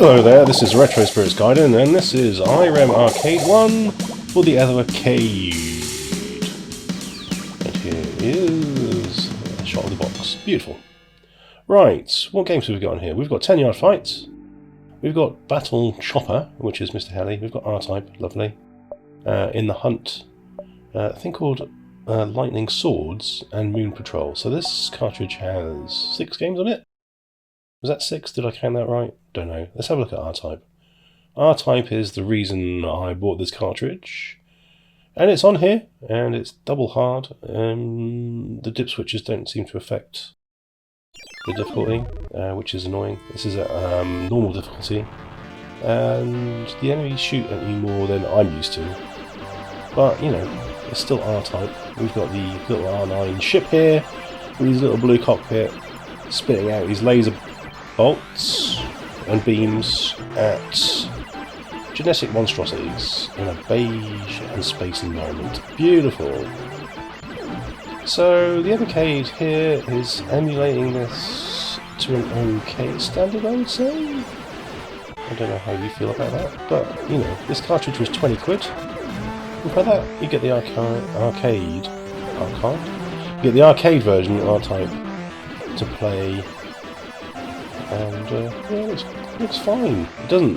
Hello there, this is Retro Spirits Gaiden, and this is iREM Arcade 1 for the Evercade. And here is a shot of the box. Beautiful. Right, what games have we got on here? We've got 10-yard fights. We've got Battle Chopper, which is Mr. Heli. We've got R-Type, lovely. In the Hunt, a thing called Lightning Swords and Moon Patrol. So this cartridge has 6 games on it. Was that 6? Did I count that right? Don't know. Let's have a look at R-Type. R-Type is the reason I bought this cartridge. And it's on here, and it's double hard. The dip switches don't seem to affect the difficulty, which is annoying. This is at normal difficulty. And the enemies shoot at you more than I'm used to. But, you know, it's still R-Type. We've got the little R9 ship here, with his little blue cockpit, spitting out his laser bolts and beams at genetic monstrosities in a beige and space environment. Beautiful. So the Evercade here is emulating this to an okay standard, I would say. I don't know how you feel about that, but you know, this cartridge was 20 quid. And for that, you get the arcade. You get the arcade version of R-Type to play. And yeah, it looks fine. It doesn't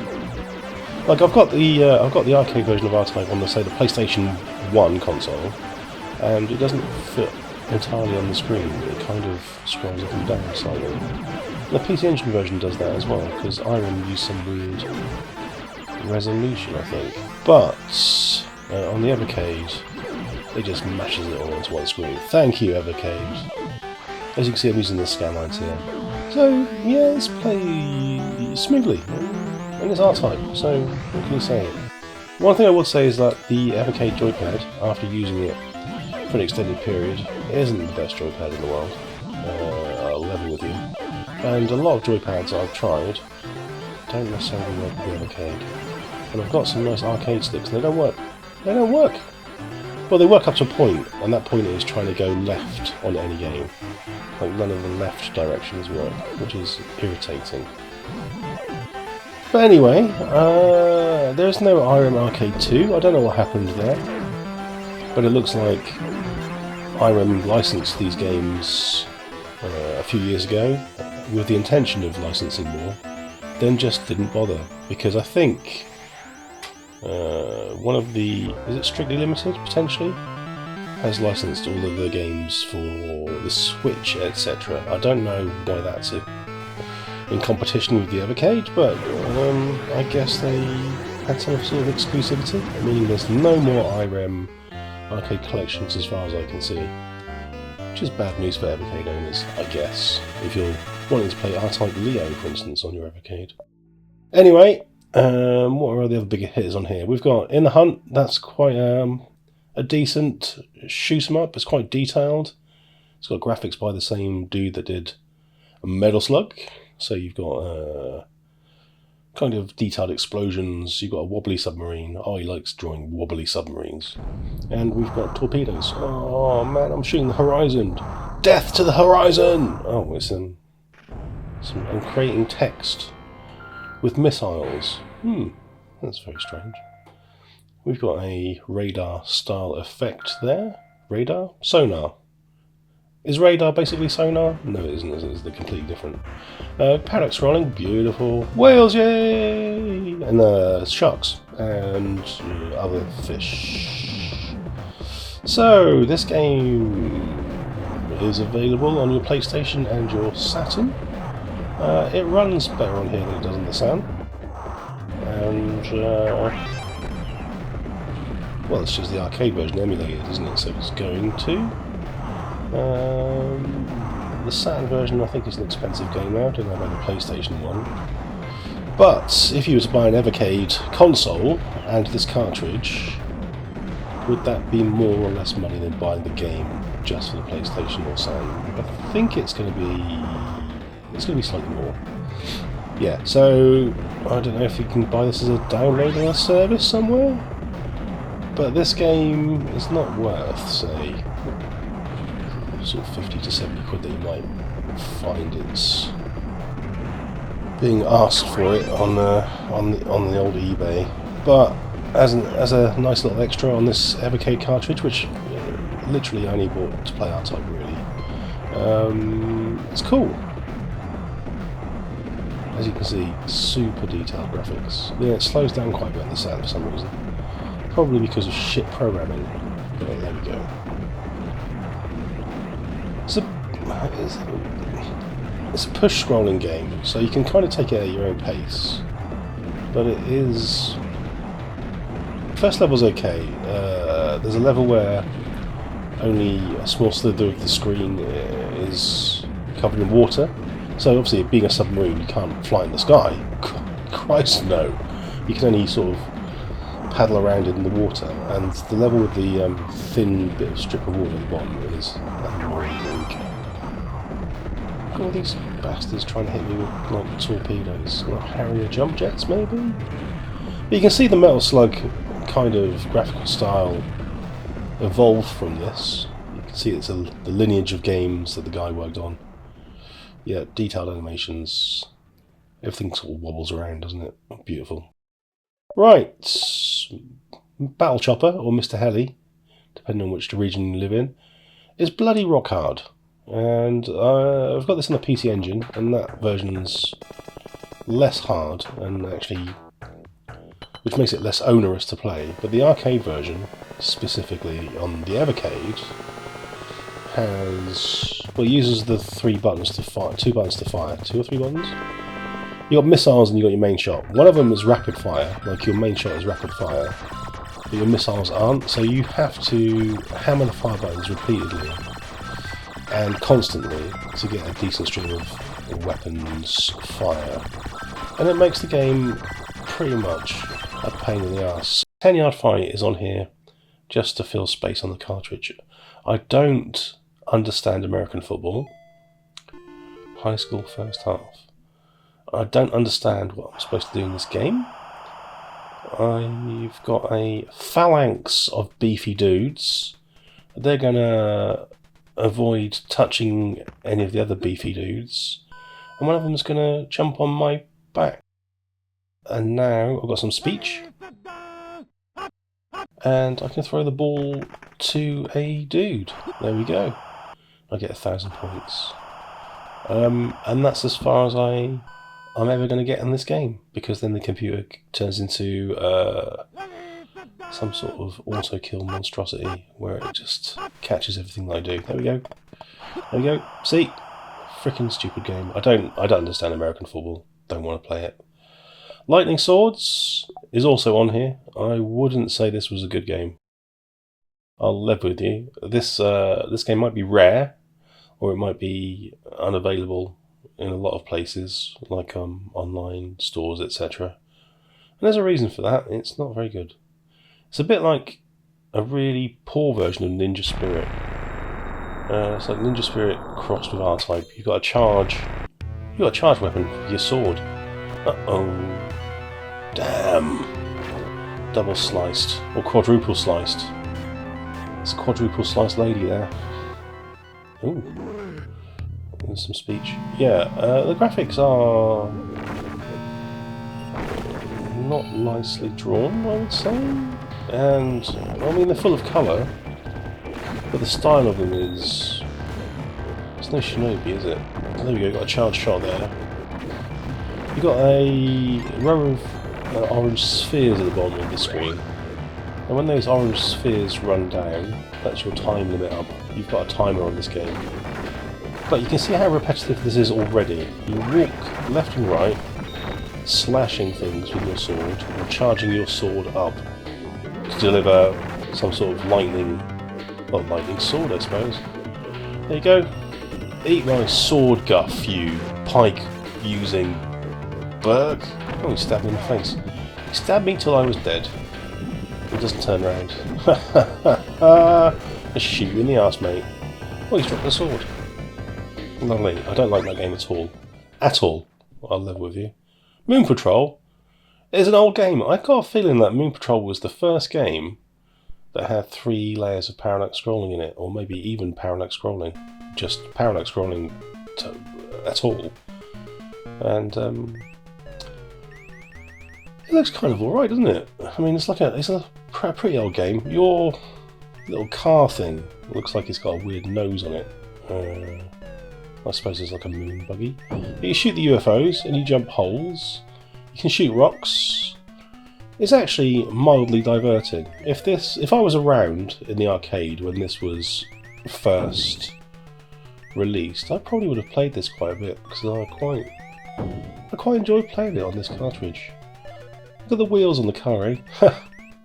like I've got the arcade version of R-Type on the the PlayStation 1 console, and it doesn't fit entirely on the screen. It kind of scrolls up and down slightly. The PC Engine version does that as well because iREM used some weird resolution, I think. But on the Evercade, it just mashes it all onto one screen. Thank you, Evercade. As you can see, I'm using the scan lines here. So, yeah, let's play smoothly, and it's R-Type, so what can you say? One thing I would say is that the Evercade joypad, after using it for an extended period, isn't the best joypad in the world. I'll level with you. And a lot of joypads I've tried don't necessarily work with the Evercade. And I've got some nice arcade sticks, and they don't work. They don't work! Well, they work up to a point, and that point is trying to go left on any game. Like, none of the left directions work, which is irritating. But anyway, there's no iREM Arcade 2. I don't know what happened there. But it looks like iREM licensed these games a few years ago with the intention of licensing more, then just didn't bother. Because I think one of the... is it Strictly Limited, potentially? Has licensed all of the games for the Switch, etc. I don't know why that's in competition with the Evercade, but I guess they had some sort of exclusivity, meaning there's no more iREM arcade collections as far as I can see. Which is bad news for Evercade owners, I guess, if you're wanting to play R-Type Leo, for instance, on your Evercade. Anyway, what are the other bigger hitters on here? We've got In the Hunt, that's quite a decent shoot 'em up. It's quite detailed. It's got graphics by the same dude that did Metal Slug. So you've got kind of detailed explosions. You've got a wobbly submarine. Oh, he likes drawing wobbly submarines. And we've got torpedoes. Oh man, I'm shooting the horizon. Death to the horizon! Oh, it's I'm creating text with missiles. That's very strange. We've got a radar-style effect there. Radar? Sonar. Is radar basically sonar? No, it isn't. It's completely different. Parallax scrolling, beautiful. Whales, yay! And sharks. And other fish. So, this game is available on your PlayStation and your Saturn. It runs better on here than it does on the Saturn. And... well, it's just the arcade version emulated, isn't it? So it's going to. The Saturn version, I think, is an expensive game now. I don't know about the PlayStation one. But if you were to buy an Evercade console and this cartridge, would that be more or less money than buying the game just for the PlayStation or Saturn? I think it's going to be slightly more. Yeah. So I don't know if you can buy this as a download on a service somewhere. But this game is not worth, say, sort of 50 to 70 quid that you might find its being asked for it on the old eBay, but as a nice little extra on this Evercade cartridge, which literally only bought to play R-Type really. It's cool. As you can see, super detailed graphics. Yeah, it slows down quite a bit in the sound for some reason. Probably because of shit programming. But there we go. It's a push-scrolling game, so you can kind of take it at your own pace. But it is... First level's okay. There's a level where only a small slither of the screen is covered in water. So obviously, being a submarine, you can't fly in the sky. Christ, no. You can only sort of paddle around in the water. And the level with the thin bit of strip of water at the bottom is annoying. All these bastards trying to hit me with like torpedoes, like Harrier jump jets maybe? But you can see the Metal Slug kind of graphical style evolved from this. You can see it's the lineage of games that the guy worked on. Yeah, detailed animations. Everything sort of wobbles around, doesn't it? Beautiful. Right. Battle Chopper, or Mr. Heli, depending on which region you live in, is bloody rock hard. And I've got this on the PC Engine, and that version's less hard, and actually, which makes it less onerous to play. But the arcade version, specifically on the Evercade, uses the 3 buttons to fire, 2 buttons to fire, 2 or 3 buttons. You got missiles and you got your main shot. One of them is rapid fire, like your main shot is rapid fire, but your missiles aren't. So you have to hammer the fire buttons repeatedly and constantly to get a decent stream of weapons fire, and it makes the game pretty much a pain in the ass. 10-yard fight is on here just to fill space on the cartridge. I don't understand American football. High school first half. I don't understand what I'm supposed to do in this game. I've got a phalanx of beefy dudes. They're gonna avoid touching any of the other beefy dudes, and one of them's gonna jump on my back. And now I've got some speech, and I can throw the ball to a dude. There we go. I get 1,000 points. And that's as far as I'm ever going to get in this game, because then the computer turns into some sort of auto-kill monstrosity where it just catches everything that I do. There we go. There we go. See? Freaking stupid game. I don't understand American football. Don't want to play it. Lightning Swords is also on here. I wouldn't say this was a good game. I'll live with you. This game might be rare, or it might be unavailable in a lot of places, like online stores, etc. And there's a reason for that. It's not very good. It's a bit like a really poor version of Ninja Spirit. It's like Ninja Spirit crossed with R-Type. You've got a charge weapon for your sword. Uh-oh. Damn. Double sliced. Or quadruple sliced. It's a quadruple sliced lady there. Ooh. There's some speech. Yeah, the graphics are not nicely drawn, I would say. And, I mean, they're full of colour, but the style of them is... It's no shinobi, is it? There we go, got a charge shot there. You've got a row of orange spheres at the bottom of the screen. And when those orange spheres run down, that's your time limit up. You've got a timer on this game. But you can see how repetitive this is already. You walk left and right, slashing things with your sword, or charging your sword up to deliver some sort of lightning sword, I suppose. There you go. Eat my sword guff, you pike-using Berg. Oh, he stabbed me in the face. He stabbed me till I was dead. He doesn't turn around. Ha ha ha! Just shoot you in the arse, mate. Oh, he's dropped the sword. Lovely. I don't like that game at all. At all. I'll live with you. Moon Patrol is an old game. I've got a feeling that Moon Patrol was the first game that had 3 layers of parallax scrolling in it, or maybe even parallax scrolling. Just parallax scrolling at all. And It looks kind of alright, doesn't it? I mean, it's a pretty old game. Your little car thing looks like it's got a weird nose on it. I suppose it's like a moon buggy. But you shoot the UFOs and you jump holes. You can shoot rocks. It's actually mildly diverting. If I was around in the arcade when this was first released, I probably would have played this quite a bit because I quite enjoyed playing it on this cartridge. Look at the wheels on the car, eh?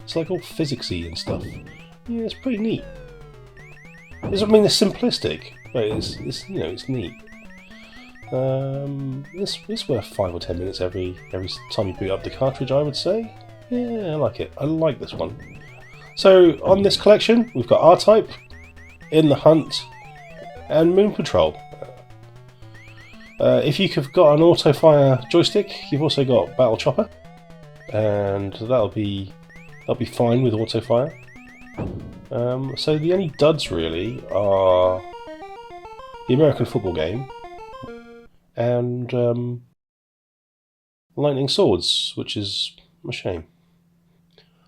It's like all physicsy and stuff. Yeah, it's pretty neat. It's simplistic, but it's neat. It's worth 5 or 10 minutes every time you boot up the cartridge, I would say. Yeah, I like it. I like this one. So on this collection, we've got R-Type, In the Hunt, and Moon Patrol. If you've got an auto-fire joystick, you've also got Battle Chopper, and that'll be fine with auto-fire. So the only duds really are the American football game and Lightning Swords, which is a shame.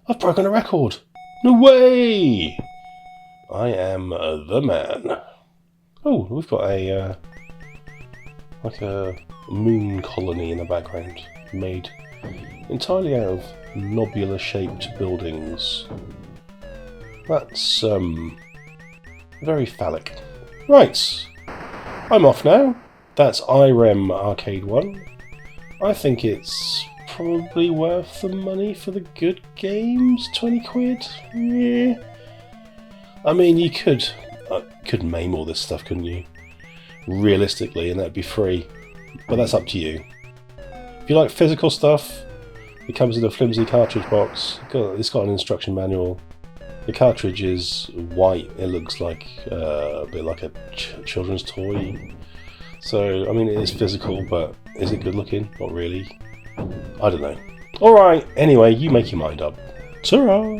I've broken a record! No way! I am the man. Oh, we've got a moon colony in the background, made entirely out of nobular-shaped buildings. That's very phallic. Right, I'm off now. That's iREM Arcade 1. I think it's probably worth the money for the good games. 20 quid? Yeah. I mean, you could MAME all this stuff, couldn't you? Realistically, and that'd be free. But that's up to you. If you like physical stuff, it comes in a flimsy cartridge box. It's got an instruction manual. The cartridge is white. It looks like a bit like a children's toy. So, I mean, it is physical, but is it good looking? Not really. I don't know. Alright, anyway, you make your mind up. Ta-ra!